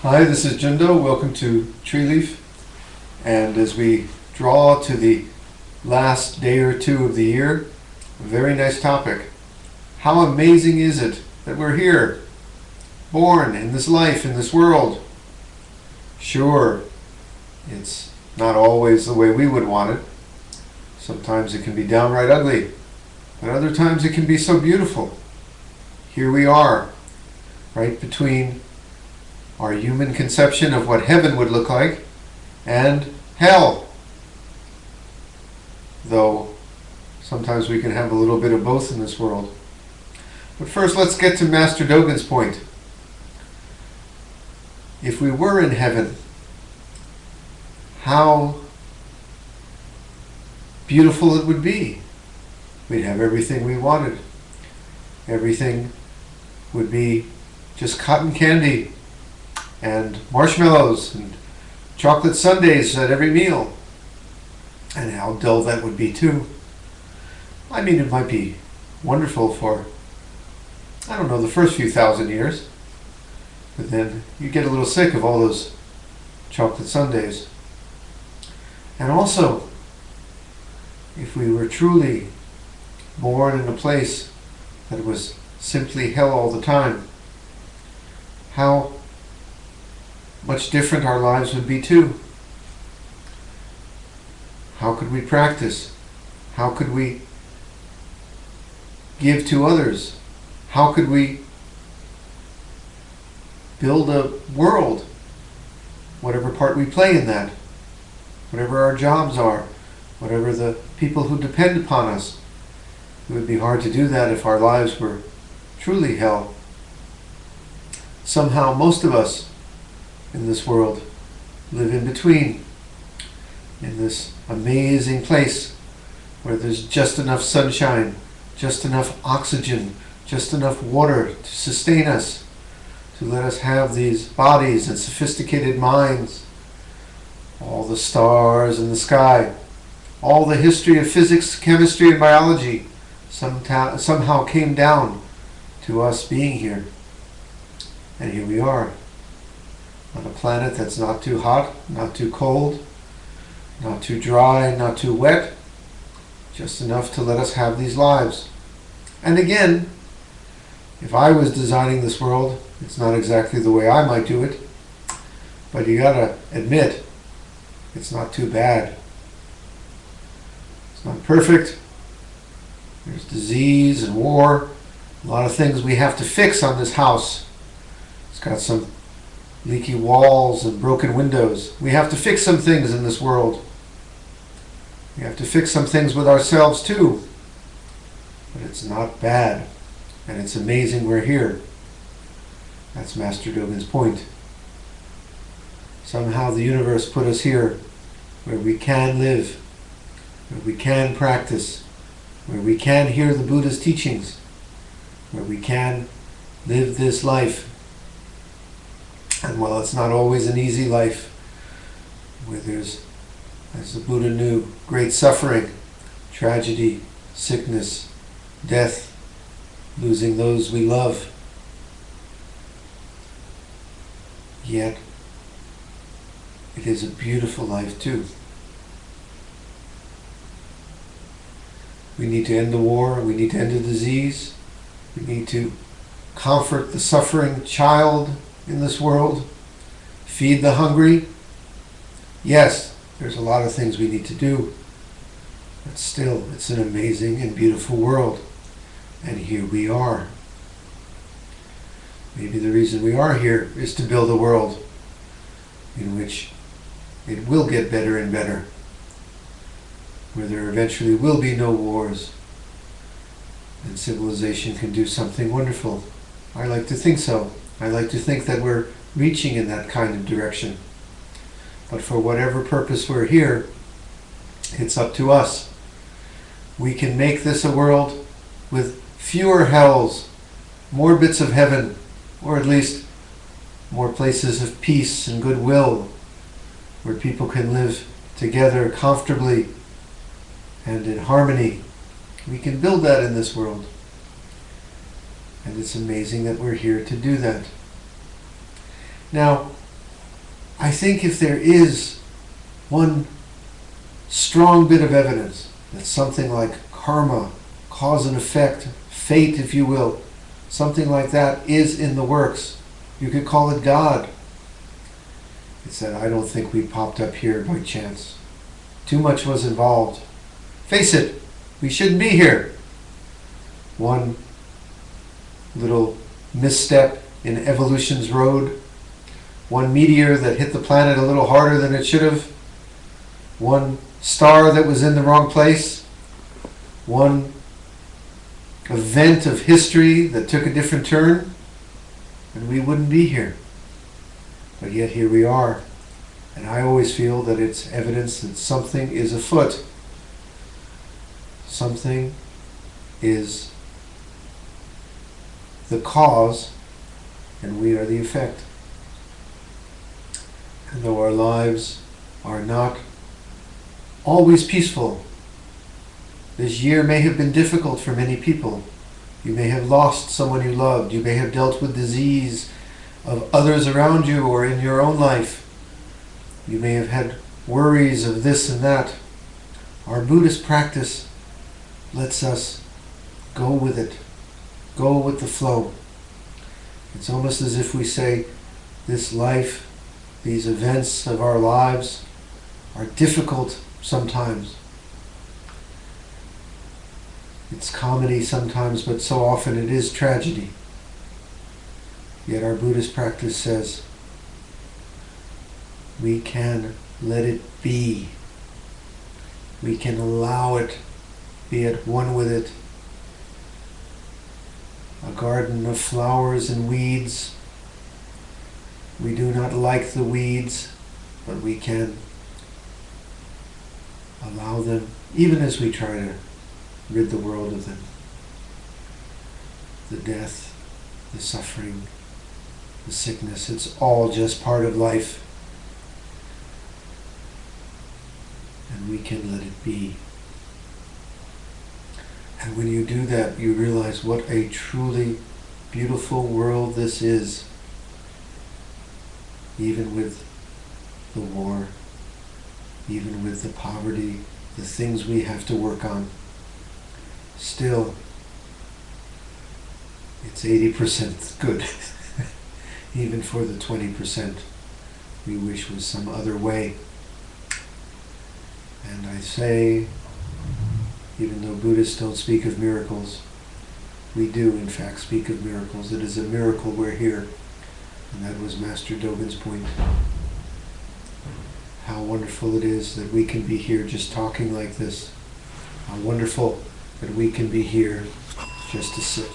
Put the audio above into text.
Hi, this is Jindo. Welcome to Tree Leaf. And as we draw to the last day or two of the year, a very nice topic. How amazing is it that we're here, born in this life, in this world? Sure, it's not always the way we would want it. Sometimes it can be downright ugly, but other times it can be so beautiful. Here we are, right between our human conception of what heaven would look like and hell. Though sometimes we can have a little bit of both in this world. But first, let's get to Master Dogen's point. If we were in heaven, how beautiful it would be. We'd have everything we wanted. Everything would be just cotton candy and marshmallows and chocolate sundaes at every meal. And how dull that would be too. I mean, it might be wonderful for, I don't know, the first few thousand years. But then you get a little sick of all those chocolate sundaes. And also, if we were truly born in a place that was simply hell all the time, how much different our lives would be too. How could we practice? How could we give to others? How could we build a world? Whatever part we play in that, whatever our jobs are, whatever the people who depend upon us. It would be hard to do that if our lives were truly hell. Somehow most of us in this world live in between, in this amazing place where there's just enough sunshine, just enough oxygen, just enough water to sustain us, to let us have these bodies and sophisticated minds, all the stars in the sky, all the history of physics, chemistry, and biology somehow came down to us being here. And here we are, on a planet that's not too hot, not too cold, not too dry, not too wet, just enough to let us have these lives. And again, if I was designing this world, it's not exactly the way I might do it, but you gotta admit, it's not too bad. It's not perfect. There's disease and war, a lot of things we have to fix on this house. It's got some leaky walls and broken windows. We have to fix some things in this world. We have to fix some things with ourselves too. But it's not bad. And it's amazing we're here. That's Master Dogen's point. Somehow the universe put us here where we can live, where we can practice, where we can hear the Buddha's teachings, where we can live this life. And while it's not always an easy life, where there's, as the Buddha knew, great suffering, tragedy, sickness, death, losing those we love, yet it is a beautiful life too. We need to end the war, we need to end the disease, we need to comfort the suffering child in this world, feed the hungry. Yes, there's a lot of things we need to do, but still, it's an amazing and beautiful world. And here we are. Maybe the reason we are here is to build a world in which it will get better and better, where there eventually will be no wars, and civilization can do something wonderful. I like to think so. I like to think that we're reaching in that kind of direction. But for whatever purpose we're here, it's up to us. We can make this a world with fewer hells, more bits of heaven, or at least more places of peace and goodwill, where people can live together comfortably and in harmony. We can build that in this world. And it's amazing that we're here to do that. Now, I think if there is one strong bit of evidence that something like karma, cause and effect, fate if you will, something like that is in the works, you could call it God. It's that I don't think we popped up here by chance. Too much was involved. Face it, we shouldn't be here. One little misstep in evolution's road, one meteor that hit the planet a little harder than it should have, one star that was in the wrong place, one event of history that took a different turn, and we wouldn't be here. But yet here we are. And I always feel that it's evidence that something is afoot. Something is the cause, and we are the effect. And though our lives are not always peaceful, this year may have been difficult for many people. You may have lost someone you loved. You may have dealt with disease of others around you or in your own life. You may have had worries of this and that. Our Buddhist practice lets us go with it, go with the flow. It's almost as if we say, this life, these events of our lives are difficult sometimes. It's comedy sometimes, but so often it is tragedy. Yet our Buddhist practice says, we can let it be. We can allow it, be at one with it. A garden of flowers and weeds. We do not like the weeds, but we can allow them, even as we try to rid the world of them. The death, the suffering, the sickness, it's all just part of life. And we can let it be. And when you do that, you realize what a truly beautiful world this is. Even with the war, even with the poverty, the things we have to work on, still, it's 80% good. Even for the 20% we wish was some other way. And I say, even though Buddhists don't speak of miracles, we do in fact speak of miracles. It is a miracle we're here. And that was Master Dogen's point. How wonderful it is that we can be here just talking like this. How wonderful that we can be here just to sit.